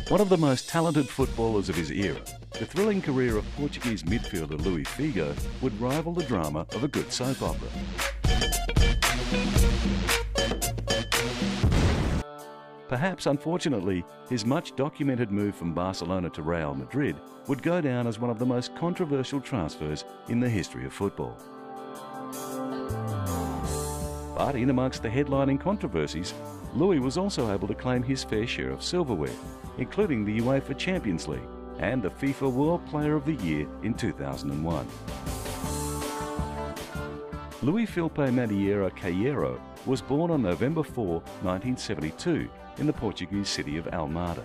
One of the most talented footballers of his era, the thrilling career of Portuguese midfielder Luis Figo would rival the drama of a good soap opera. Perhaps, unfortunately, his much documented move from Barcelona to Real Madrid would go down as one of the most controversial transfers in the history of football. But in amongst the headlining controversies, Luis was also able to claim his fair share of silverware, including the UEFA Champions League and the FIFA World Player of the Year in 2001. Luis Filipe Madeira Caeiro was born on November 4, 1972 in the Portuguese city of Almada.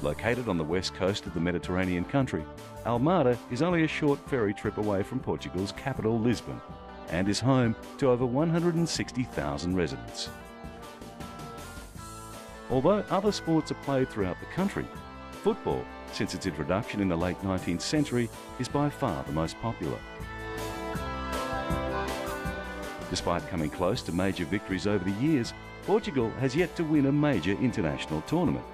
Located on the west coast of the Mediterranean country, Almada is only a short ferry trip away from Portugal's capital, Lisbon, and is home to over 160,000 residents. Although other sports are played throughout the country, football, since its introduction in the late 19th century, is by far the most popular. Despite coming close to major victories over the years, Portugal has yet to win a major international tournament.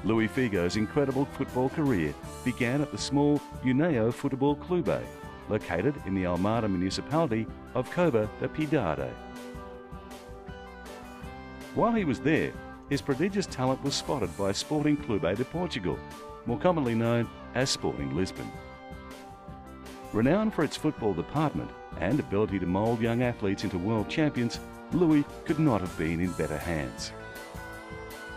Luis Figo's incredible football career began at the small União Futebol Clube, located in the Almada municipality of Cova da Piedade. While he was there, his prodigious talent was spotted by Sporting Clube de Portugal, more commonly known as Sporting Lisbon. Renowned for its football department and ability to mould young athletes into world champions, Luis could not have been in better hands.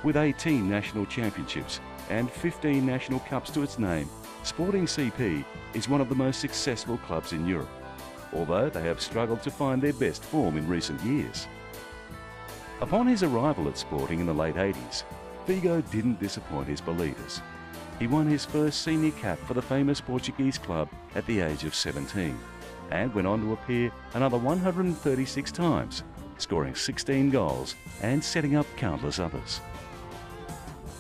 With 18 national championships and 15 national cups to its name, Sporting CP is one of the most successful clubs in Europe, although they have struggled to find their best form in recent years. Upon his arrival at Sporting in the late 80s, Figo didn't disappoint his believers. He won his first senior cap for the famous Portuguese club at the age of 17 and went on to appear another 136 times, scoring 16 goals and setting up countless others.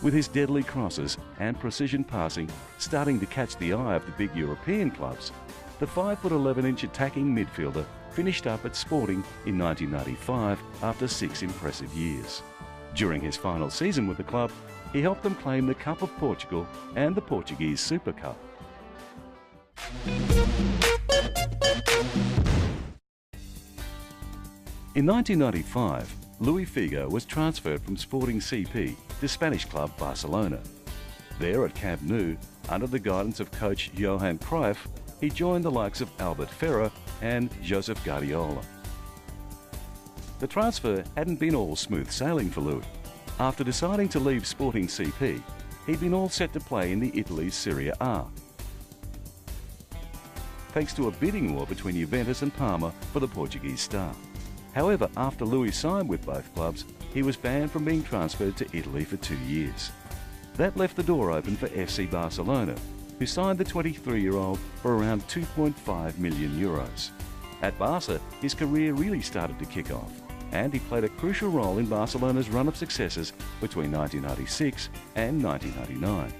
With his deadly crosses and precision passing starting to catch the eye of the big European clubs, the 5'11" attacking midfielder finished up at Sporting in 1995 after 6 impressive years. During his final season with the club, he helped them claim the Cup of Portugal and the Portuguese Super Cup. In 1995, Luis Figo was transferred from Sporting CP to Spanish club Barcelona. There at Camp Nou, under the guidance of coach Johan Cruyff, he joined the likes of Albert Ferrer and Josep Guardiola. The transfer hadn't been all smooth sailing for Luis. After deciding to leave Sporting CP, he'd been all set to play in the Italy's Serie A, thanks to a bidding war between Juventus and Parma for the Portuguese star. However, after Luis signed with both clubs, he was banned from being transferred to Italy for 2 years. That left the door open for FC Barcelona, who signed the 23-year-old for around €2.5 million. At Barca, his career really started to kick off, and he played a crucial role in Barcelona's run of successes between 1996 and 1999.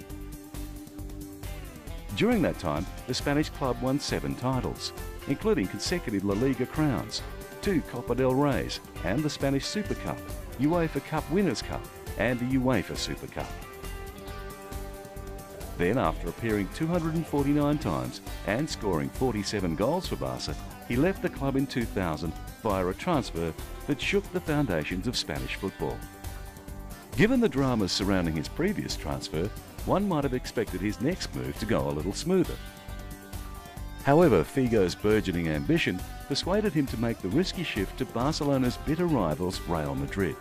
During that time, the Spanish club won 7 titles, including consecutive La Liga crowns, 2 Copa del Reys, and the Spanish Super Cup, UEFA Cup Winners' Cup, and the UEFA Super Cup. Then, after appearing 249 times and scoring 47 goals for Barca, he left the club in 2000 via a transfer that shook the foundations of Spanish football. Given the dramas surrounding his previous transfer, one might have expected his next move to go a little smoother. However, Figo's burgeoning ambition persuaded him to make the risky shift to Barcelona's bitter rivals Real Madrid.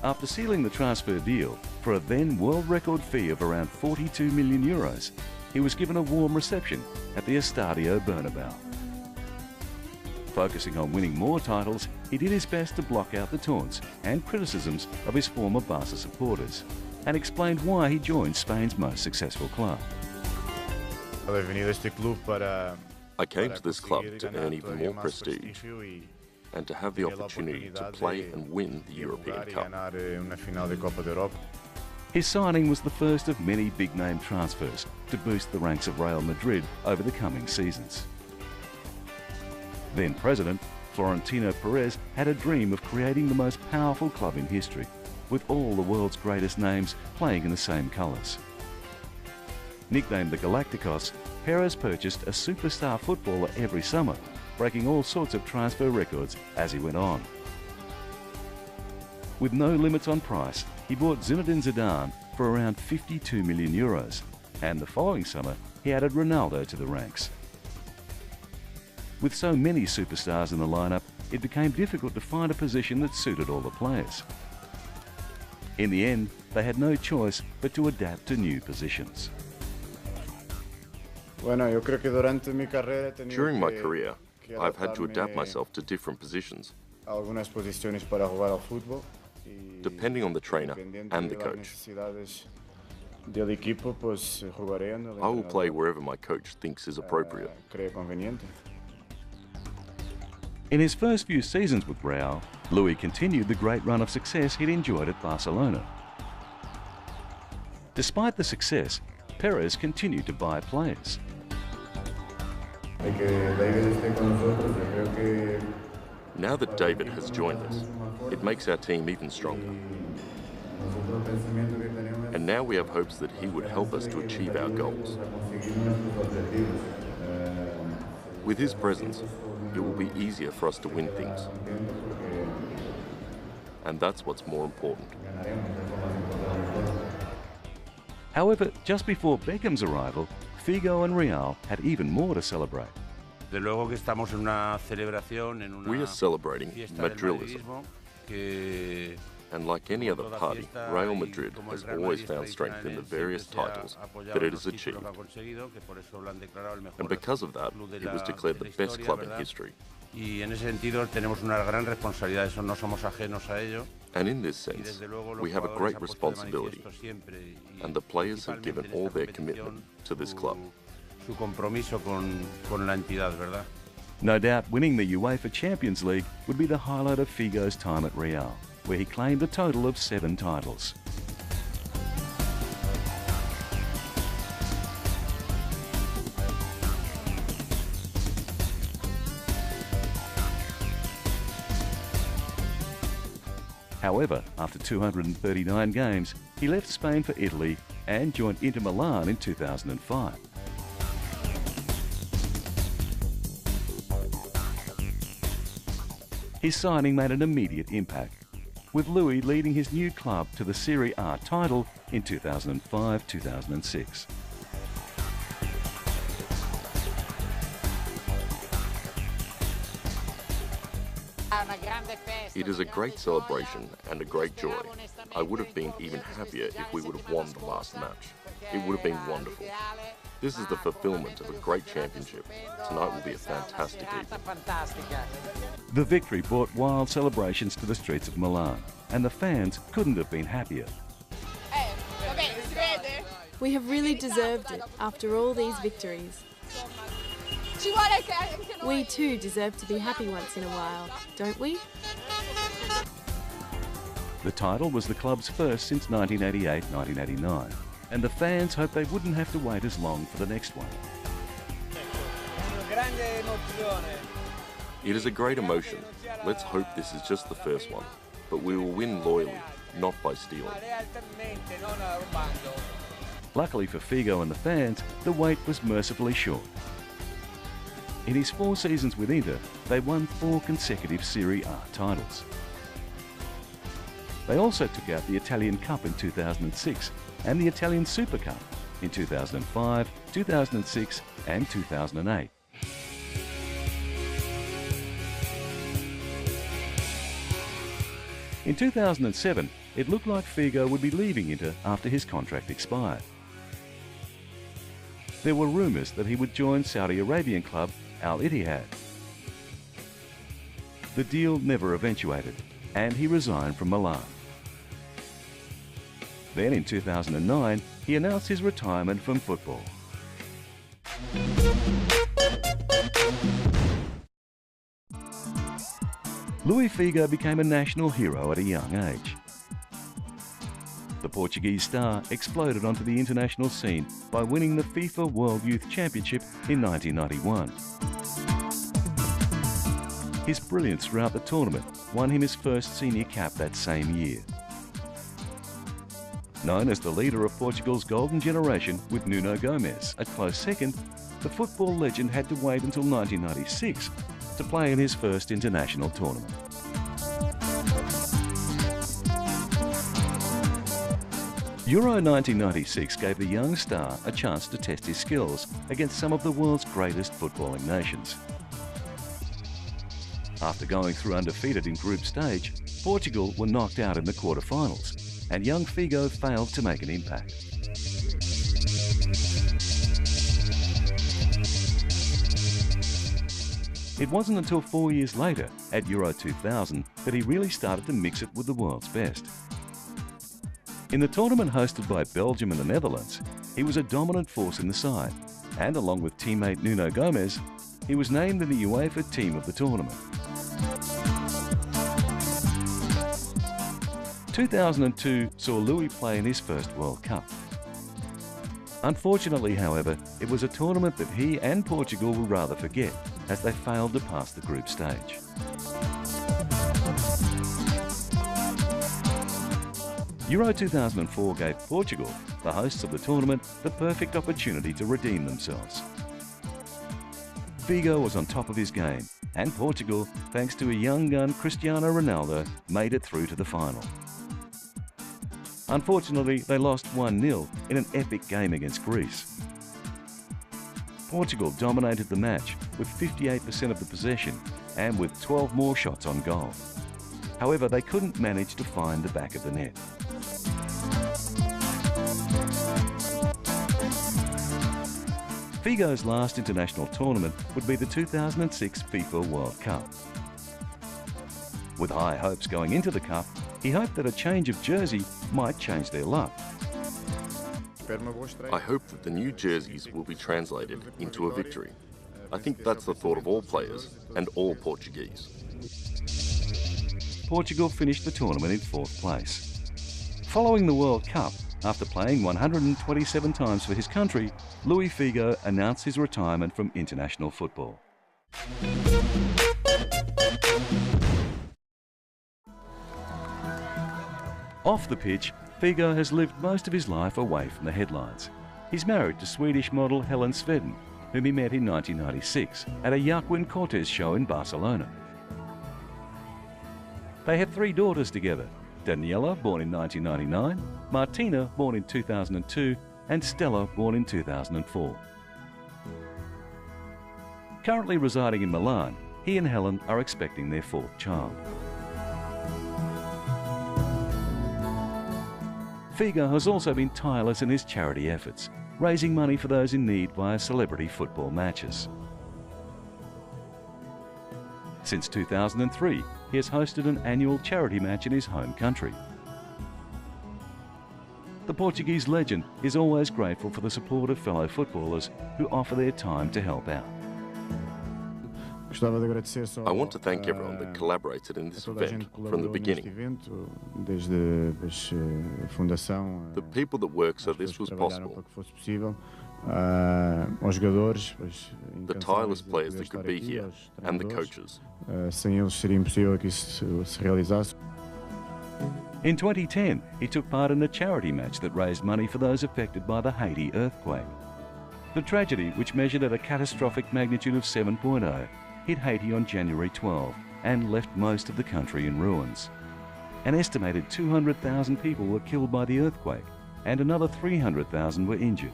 After sealing the transfer deal for a then world record fee of around €42 million, he was given a warm reception at the Estadio Bernabéu. Focusing on winning more titles, he did his best to block out the taunts and criticisms of his former Barca supporters, and explained why he joined Spain's most successful club. I came to this club to earn even more prestige and to have the opportunity to play and win the European Cup. His signing was the first of many big-name transfers to boost the ranks of Real Madrid over the coming seasons. Then President, Florentino Perez had a dream of creating the most powerful club in history, with all the world's greatest names playing in the same colours. Nicknamed the Galacticos, Perez purchased a superstar footballer every summer, breaking all sorts of transfer records as he went on. With no limits on price, he bought Zinedine Zidane for around €52 million, and the following summer he added Ronaldo to the ranks. With so many superstars in the lineup, it became difficult to find a position that suited all the players. In the end, they had no choice but to adapt to new positions. During my career, I've had to adapt myself to different positions, depending on the trainer and the coach. I will play wherever my coach thinks is appropriate. In his first few seasons with Real, Luis continued the great run of success he'd enjoyed at Barcelona. Despite the success, Perez continued to buy players. Now that David has joined us, it makes our team even stronger. And now we have hopes that he would help us to achieve our goals. With his presence, it will be easier for us to win things. And that's what's more important. However, just before Beckham's arrival, Figo and Real had even more to celebrate. We are celebrating Madrilism. And like any other party, Real Madrid has always found strength in the various titles that it has achieved. And because of that, it was declared the best club in history. And in this sense, we have a great responsibility, and the players have given all their commitment to this club. No doubt winning the UEFA Champions League would be the highlight of Figo's time at Real, where he claimed a total of 7 titles. However, after 239 games, he left Spain for Italy and joined Inter Milan in 2005. His signing made an immediate impact, with Luis leading his new club to the Serie A title in 2005-2006. It is a great celebration and a great joy. I would have been even happier if we would have won the last match. It would have been wonderful. This is the fulfillment of a great championship. Tonight will be a fantastic evening. The victory brought wild celebrations to the streets of Milan, and the fans couldn't have been happier. We have really deserved it after all these victories. We too deserve to be happy once in a while, don't we? The title was the club's first since 1988-1989, and the fans hoped they wouldn't have to wait as long for the next one. It is a great emotion. Let's hope this is just the first one, but we will win loyally, not by stealing. Luckily for Figo and the fans, the wait was mercifully short. In his 4 seasons with Inter, they won 4 consecutive Serie A titles. They also took out the Italian Cup in 2006 and the Italian Super Cup in 2005, 2006 and 2008. In 2007, it looked like Figo would be leaving Inter after his contract expired. There were rumours that he would join Saudi Arabian club Al Ittihad. The deal never eventuated, and he resigned from Milan. Then in 2009, he announced his retirement from football. Luis Figo became a national hero at a young age. The Portuguese star exploded onto the international scene by winning the FIFA World Youth Championship in 1991. His brilliance throughout the tournament won him his first senior cap that same year. Known as the leader of Portugal's golden generation with Nuno Gomes a close second, the football legend had to wait until 1996 to play in his first international tournament. Euro 1996 gave the young star a chance to test his skills against some of the world's greatest footballing nations. After going through undefeated in group stage, Portugal were knocked out in the quarter-finals, and young Figo failed to make an impact. It wasn't until 4 years later, at Euro 2000, that he really started to mix it with the world's best. In the tournament hosted by Belgium and the Netherlands, he was a dominant force in the side, and along with teammate Nuno Gomes, he was named in the UEFA Team of the Tournament. 2002 saw Luis play in his first World Cup. Unfortunately, however, it was a tournament that he and Portugal would rather forget, as they failed to pass the group stage. Euro 2004 gave Portugal, the hosts of the tournament, the perfect opportunity to redeem themselves. Figo was on top of his game, and Portugal, thanks to a young gun Cristiano Ronaldo, made it through to the final. Unfortunately, they lost 1-0 in an epic game against Greece. Portugal dominated the match with 58% of the possession and with 12 more shots on goal. However, they couldn't manage to find the back of the net. Figo's last international tournament would be the 2006 FIFA World Cup. With high hopes going into the Cup, he hoped that a change of jersey might change their luck. I hope that the new jerseys will be translated into a victory. I think that's the thought of all players and all Portuguese. Portugal finished the tournament in 4th place. Following the World Cup, after playing 127 times for his country, Luis Figo announced his retirement from international football. Off the pitch, Figo has lived most of his life away from the headlines. He's married to Swedish model Helen Sveden, whom he met in 1996 at a Joaquin Cortez show in Barcelona. They have 3 daughters together: Daniela, born in 1999, Martina, born in 2002, and Stella, born in 2004. Currently residing in Milan, he and Helen are expecting their 4th child. Figo has also been tireless in his charity efforts, raising money for those in need via celebrity football matches. Since 2003, he has hosted an annual charity match in his home country. The Portuguese legend is always grateful for the support of fellow footballers who offer their time to help out. I want to thank everyone that collaborated in this event from the beginning. The people that worked so this was possible. The tireless players that could be here, and the coaches. In 2010, he took part in a charity match that raised money for those affected by the Haiti earthquake. The tragedy, which measured at a catastrophic magnitude of 7.0, hit Haiti on January 12 and left most of the country in ruins. An estimated 200,000 people were killed by the earthquake, and another 300,000 were injured.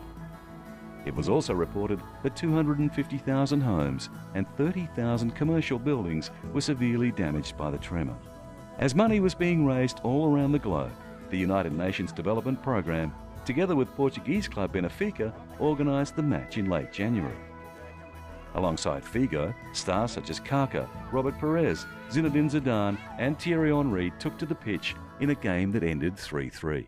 It was also reported that 250,000 homes and 30,000 commercial buildings were severely damaged by the tremor. As money was being raised all around the globe, the United Nations Development Programme, together with Portuguese club Benfica, organised the match in late January. Alongside Figo, stars such as Kaká, Robert Pires, Zinedine Zidane and Thierry Henry took to the pitch in a game that ended 3-3.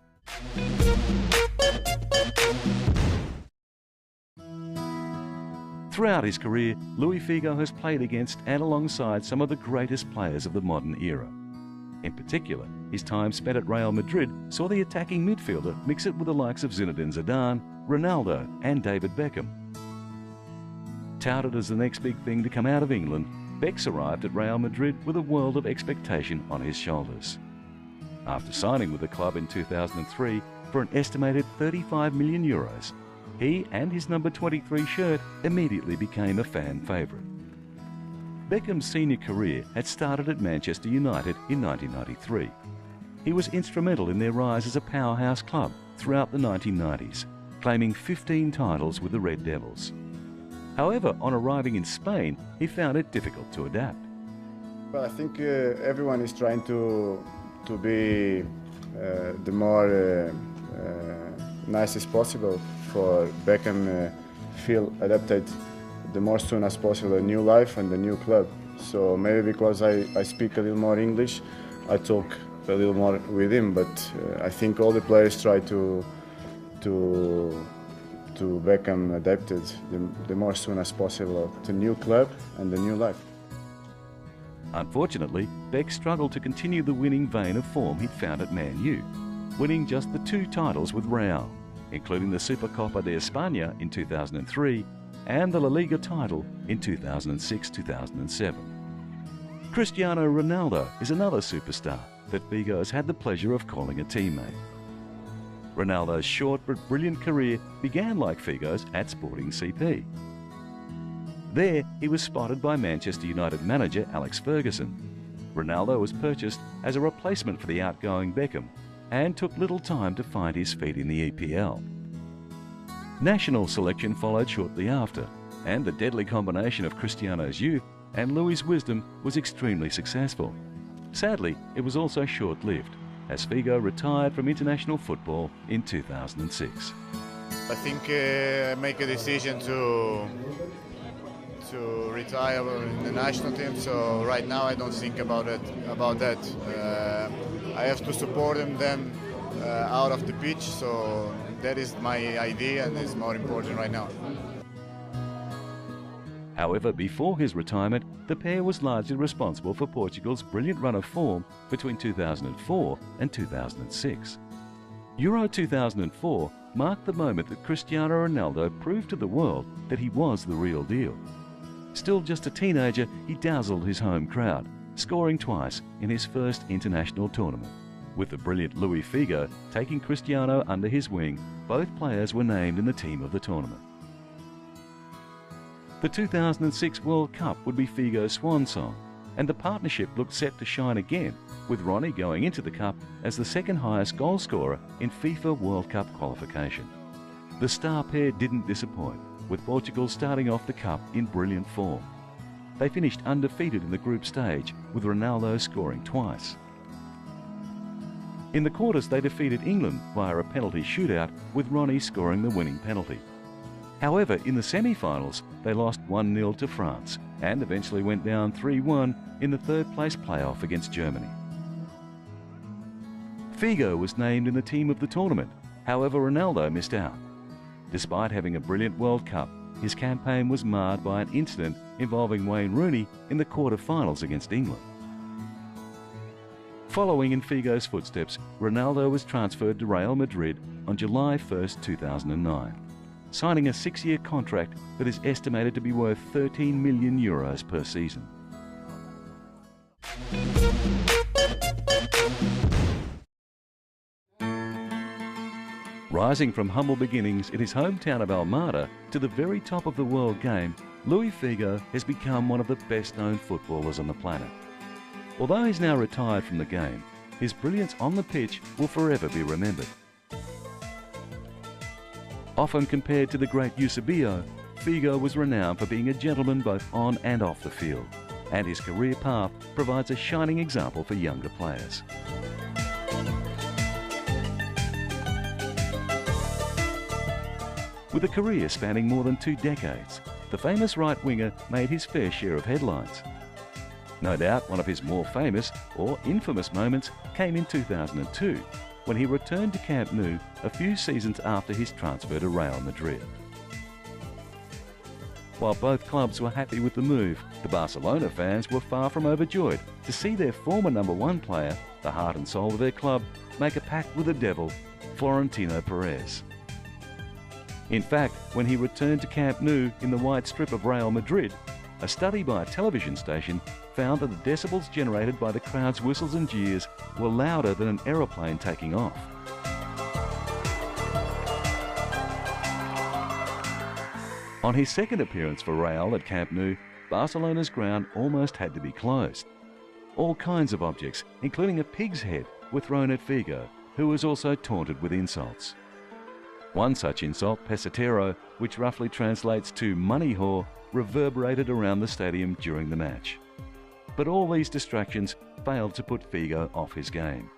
Throughout his career, Luis Figo has played against and alongside some of the greatest players of the modern era. In particular, his time spent at Real Madrid saw the attacking midfielder mix it with the likes of Zinedine Zidane, Ronaldo and David Beckham. Touted as the next big thing to come out of England, Bex arrived at Real Madrid with a world of expectation on his shoulders. After signing with the club in 2003 for an estimated 35 million euros, he and his number 23 shirt immediately became a fan favourite. Beckham's senior career had started at Manchester United in 1993. He was instrumental in their rise as a powerhouse club throughout the 1990s, claiming 15 titles with the Red Devils. However, on arriving in Spain, he found it difficult to adapt. Well, I think everyone is trying to be the more nice as possible for Beckham feel adapted the more soon as possible a new life and a new club. So maybe because I speak a little more English, I talk a little more with him, but I think all the players try to become adapted the more soon as possible to new club and the new life. Unfortunately, Beck struggled to continue the winning vein of form he'd found at Man U, winning just the 2 titles with Real, including the Supercopa de España in 2003 and the La Liga title in 2006-2007. Cristiano Ronaldo is another superstar that Figo has had the pleasure of calling a teammate. Ronaldo's short but brilliant career began like Figo's at Sporting CP. There, he was spotted by Manchester United manager Alex Ferguson. Ronaldo was purchased as a replacement for the outgoing Beckham and took little time to find his feet in the EPL. National selection followed shortly after, and the deadly combination of Cristiano's youth and Luis' wisdom was extremely successful. Sadly, it was also short-lived, as Figo retired from international football in 2006. I think I make a decision to retire in the national team, so right now I don't think about that. I have to support him then out of the pitch, so that is my idea and is more important right now. However, before his retirement, the pair was largely responsible for Portugal's brilliant run of form between 2004 and 2006. Euro 2004 marked the moment that Cristiano Ronaldo proved to the world that he was the real deal. Still just a teenager, he dazzled his home crowd, scoring twice in his first international tournament. With the brilliant Luis Figo taking Cristiano under his wing, both players were named in the team of the tournament. The 2006 World Cup would be Figo's swan song, and the partnership looked set to shine again, with Ronnie going into the Cup as the second highest goal scorer in FIFA World Cup qualification. The star pair didn't disappoint, with Portugal starting off the Cup in brilliant form. They finished undefeated in the group stage, with Ronaldo scoring twice. In the quarters, they defeated England via a penalty shootout, with Ronnie scoring the winning penalty. However, in the semi-finals, they lost 1-0 to France and eventually went down 3-1 in the third-place playoff against Germany. Figo was named in the team of the tournament. However, Ronaldo missed out. Despite having a brilliant World Cup, his campaign was marred by an incident involving Wayne Rooney in the quarter-finals against England. Following in Figo's footsteps, Ronaldo was transferred to Real Madrid on July 1, 2009. Signing a 6-year contract that is estimated to be worth 13 million euros per season. Rising from humble beginnings in his hometown of Almada to the very top of the world game, Luis Figo has become one of the best-known footballers on the planet. Although he's now retired from the game, his brilliance on the pitch will forever be remembered. Often compared to the great Eusebio, Figo was renowned for being a gentleman both on and off the field, and his career path provides a shining example for younger players. With a career spanning more than 2 decades, the famous right winger made his fair share of headlines. No doubt one of his more famous or infamous moments came in 2002, when he returned to Camp Nou a few seasons after his transfer to Real Madrid. While both clubs were happy with the move, the Barcelona fans were far from overjoyed to see their former #1 player, the heart and soul of their club, make a pact with the devil, Florentino Perez. In fact, when he returned to Camp Nou in the white strip of Real Madrid, a study by a television station found that the decibels generated by the crowd's whistles and jeers were louder than an aeroplane taking off. On his second appearance for Real at Camp Nou, Barcelona's ground almost had to be closed. All kinds of objects, including a pig's head, were thrown at Figo, who was also taunted with insults. One such insult, pesatero, which roughly translates to money whore, reverberated around the stadium during the match. But all these distractions failed to put Figo off his game.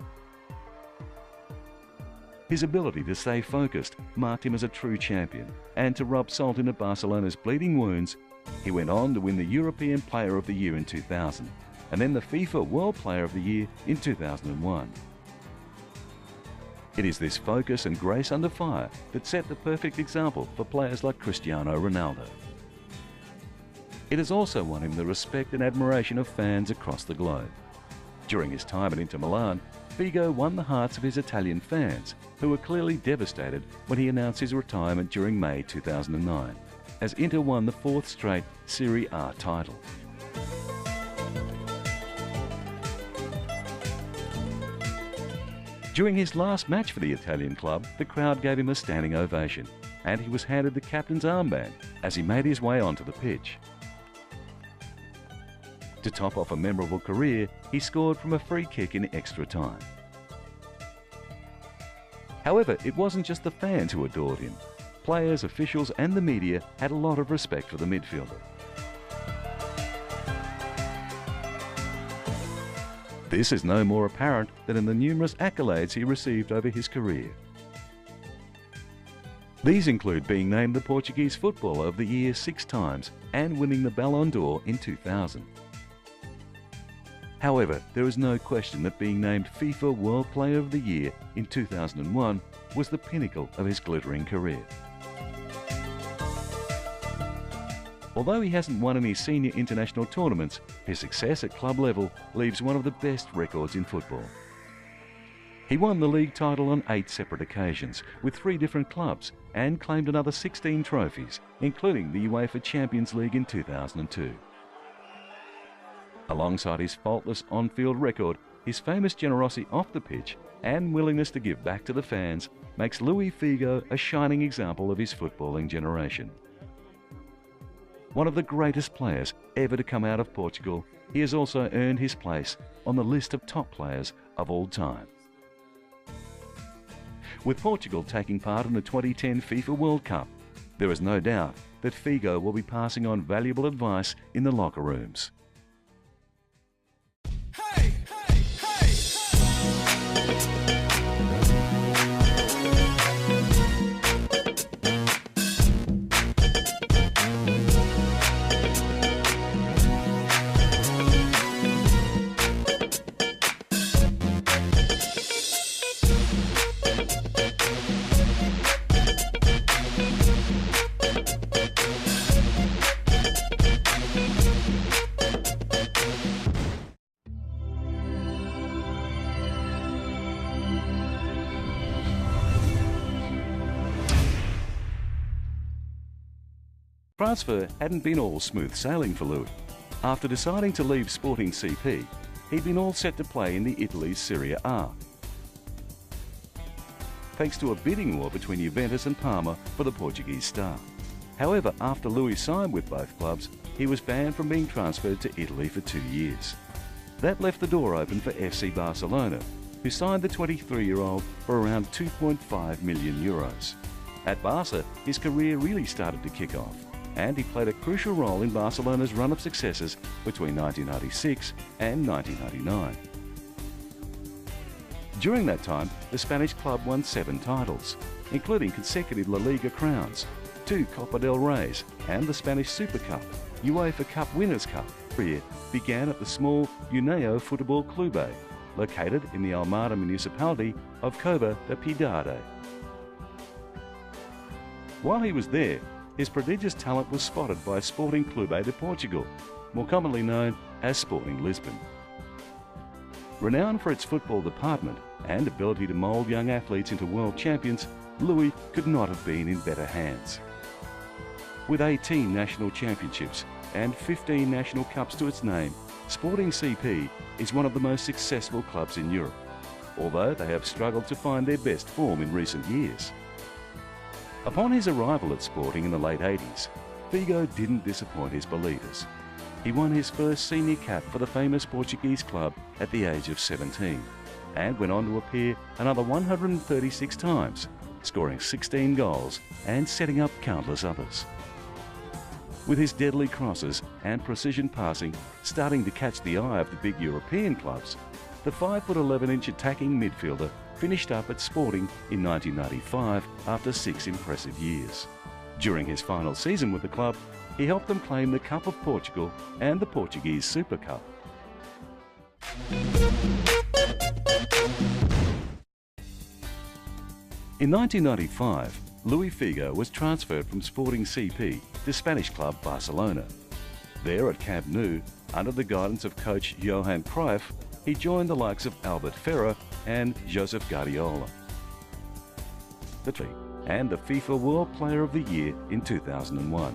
His ability to stay focused marked him as a true champion, and to rub salt into Barcelona's bleeding wounds, he went on to win the European Player of the Year in 2000, and then the FIFA World Player of the Year in 2001. It is this focus and grace under fire that set the perfect example for players like Cristiano Ronaldo. It has also won him the respect and admiration of fans across the globe. During his time at Inter Milan, Figo won the hearts of his Italian fans, who were clearly devastated when he announced his retirement during May 2009, as Inter won the fourth straight Serie A title. During his last match for the Italian club, the crowd gave him a standing ovation, and he was handed the captain's armband as he made his way onto the pitch. To top off a memorable career, he scored from a free kick in extra time. However, it wasn't just the fans who adored him. Players, officials and the media had a lot of respect for the midfielder. This is no more apparent than in the numerous accolades he received over his career. These include being named the Portuguese Footballer of the Year 6 times and winning the Ballon d'Or in 2000. However, there is no question that being named FIFA World Player of the Year in 2001 was the pinnacle of his glittering career. Although he hasn't won any senior international tournaments, his success at club level leaves one of the best records in football. He won the league title on 8 separate occasions with 3 different clubs and claimed another 16 trophies, including the UEFA Champions League in 2002. Alongside his faultless on-field record, his famous generosity off the pitch and willingness to give back to the fans makes Luis Figo a shining example of his footballing generation. One of the greatest players ever to come out of Portugal, he has also earned his place on the list of top players of all time. With Portugal taking part in the 2010 FIFA World Cup, there is no doubt that Figo will be passing on valuable advice in the locker rooms. Transfer hadn't been all smooth sailing for Luis. After deciding to leave Sporting CP, he'd been all set to play in the Italy's Serie A. Thanks to a bidding war between Juventus and Parma for the Portuguese star. However, after Luis signed with both clubs, he was banned from being transferred to Italy for 2 years. That left the door open for FC Barcelona, who signed the 23-year-old for around €2.5 million. At Barca, his career really started to kick off, and he played a crucial role in Barcelona's run of successes between 1996 and 1999. During that time, the Spanish club won 7 titles, including consecutive La Liga crowns, 2 Copa del Reys, and the Spanish Super Cup, UEFA Cup Winners' Cup. Career began at the small União Futebol Clube, located in the Almada municipality of Cova da Piedade. While he was there, his prodigious talent was spotted by Sporting Clube de Portugal, more commonly known as Sporting Lisbon. Renowned for its football department and ability to mould young athletes into world champions, Luis could not have been in better hands. With 18 national championships, and 15 national cups to its name, Sporting CP is one of the most successful clubs in Europe, although they have struggled to find their best form in recent years. Upon his arrival at Sporting in the late 80s, Figo didn't disappoint his believers. He won his first senior cap for the famous Portuguese club at the age of 17 and went on to appear another 136 times, scoring 16 goals and setting up countless others. With his deadly crosses and precision passing starting to catch the eye of the big European clubs, the 5'11" attacking midfielder finished up at Sporting in 1995 after 6 impressive years. During his final season with the club, he helped them claim the Cup of Portugal and the Portuguese Super Cup. In 1995, Luis Figo was transferred from Sporting CP to Spanish club Barcelona. There at Camp Nou, under the guidance of coach Johan Cruyff, he joined the likes of Albert Ferrer and Josep Guardiola, and the FIFA World Player of the Year in 2001.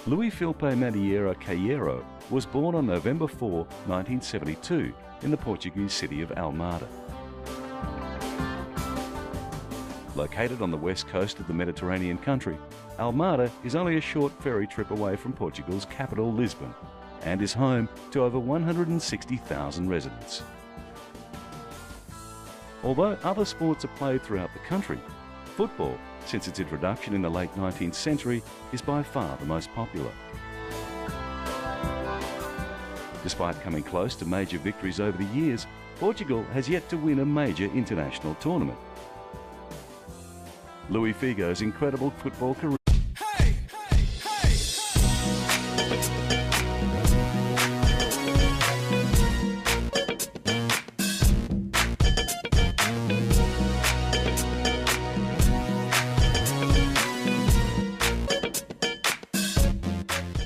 Luis Filipe Madeira Caeiro was born on November 4, 1972 in the Portuguese city of Almada. Located on the west coast of the Mediterranean country, Almada is only a short ferry trip away from Portugal's capital, Lisbon, and is home to over 160,000 residents. Although other sports are played throughout the country, football, since its introduction in the late 19th century, is by far the most popular. Despite coming close to major victories over the years, Portugal has yet to win a major international tournament. Luis Figo's incredible football career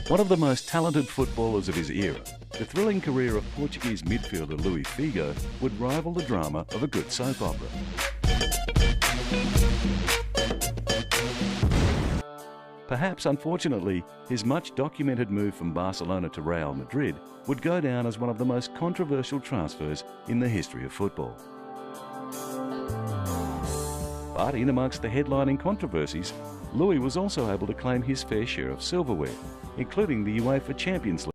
One of the most talented footballers of his era, the thrilling career of Portuguese midfielder Luis Figo would rival the drama of a good soap opera. Perhaps, unfortunately, his much documented move from Barcelona to Real Madrid would go down as one of the most controversial transfers in the history of football. But in amongst the headlining controversies, Luis was also able to claim his fair share of silverware, including the UEFA Champions League.